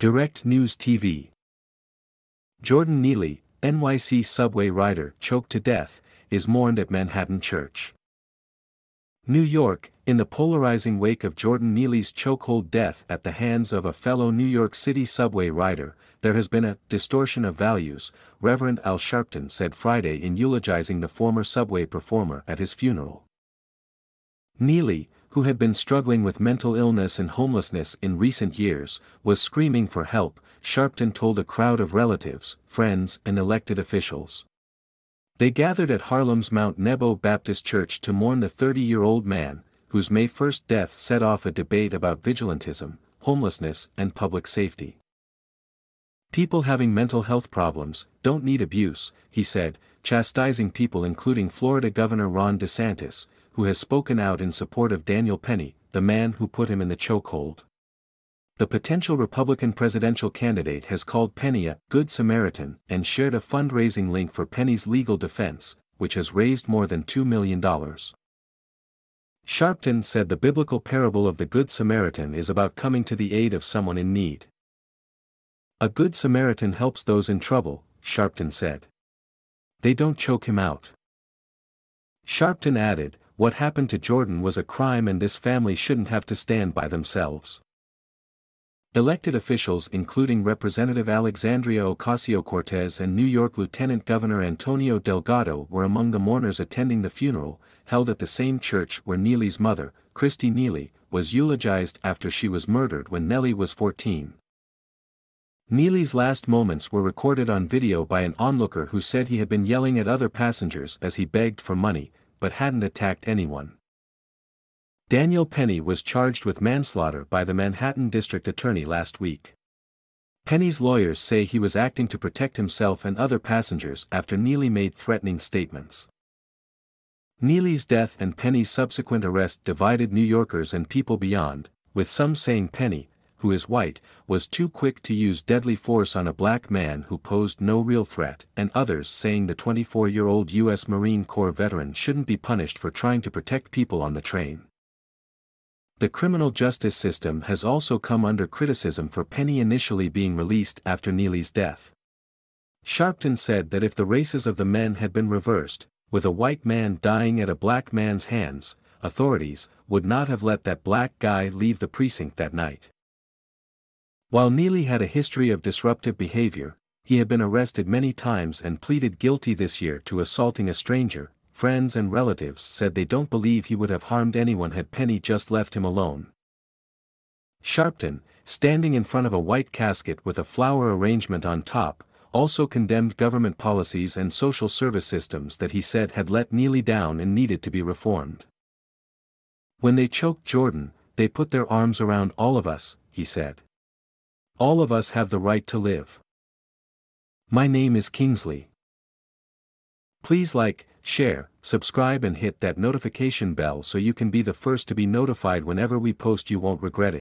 Direct News TV. Jordan Neely, NYC subway rider choked to death, is mourned at Manhattan church. New York, in the polarizing wake of Jordan Neely's chokehold death at the hands of a fellow New York City subway rider, there has been a distortion of values, Reverend Al Sharpton said Friday in eulogizing the former subway performer at his funeral. Neely, who had been struggling with mental illness and homelessness in recent years, was screaming for help, Sharpton told a crowd of relatives, friends and elected officials. They gathered at Harlem's Mount Nebo Baptist Church to mourn the 30-year-old man, whose May 1 death set off a debate about vigilantism, homelessness and public safety. "People having mental health problems don't need abuse," he said, chastising people including Florida Governor Ron DeSantis, who has spoken out in support of Daniel Penny, the man who put him in the chokehold. The potential Republican presidential candidate has called Penny a "Good Samaritan" and shared a fundraising link for Penny's legal defense, which has raised more than $2 million. Sharpton said the biblical parable of the Good Samaritan is about coming to the aid of someone in need. "A Good Samaritan helps those in trouble," Sharpton said. "They don't choke him out." Sharpton added, "What happened to Jordan was a crime and this family shouldn't have to stand by themselves." Elected officials including Representative Alexandria Ocasio-Cortez and New York Lieutenant Governor Antonio Delgado were among the mourners attending the funeral, held at the same church where Neely's mother, Christy Neely, was eulogized after she was murdered when Neely was 14. Neely's last moments were recorded on video by an onlooker who said he had been yelling at other passengers as he begged for money, but hadn't attacked anyone. Daniel Penny was charged with manslaughter by the Manhattan District Attorney last week. Penny's lawyers say he was acting to protect himself and other passengers after Neely made threatening statements. Neely's death and Penny's subsequent arrest divided New Yorkers and people beyond, with some saying Penny, who is white, was too quick to use deadly force on a black man who posed no real threat, and others saying the 24-year-old U.S. Marine Corps veteran shouldn't be punished for trying to protect people on the train. The criminal justice system has also come under criticism for Penny initially being released after Neely's death. Sharpton said that if the races of the men had been reversed, with a white man dying at a black man's hands, authorities would not have let that black guy leave the precinct that night. While Neely had a history of disruptive behavior, he had been arrested many times and pleaded guilty this year to assaulting a stranger. Friends and relatives said they don't believe he would have harmed anyone had Penny just left him alone. Sharpton, standing in front of a white casket with a flower arrangement on top, also condemned government policies and social service systems that he said had let Neely down and needed to be reformed. "When they choked Jordan, they put their arms around all of us," he said. "All of us have the right to live. My name is Kingsley. Please like, share, subscribe and hit that notification bell so you can be the first to be notified whenever we post. You won't regret it."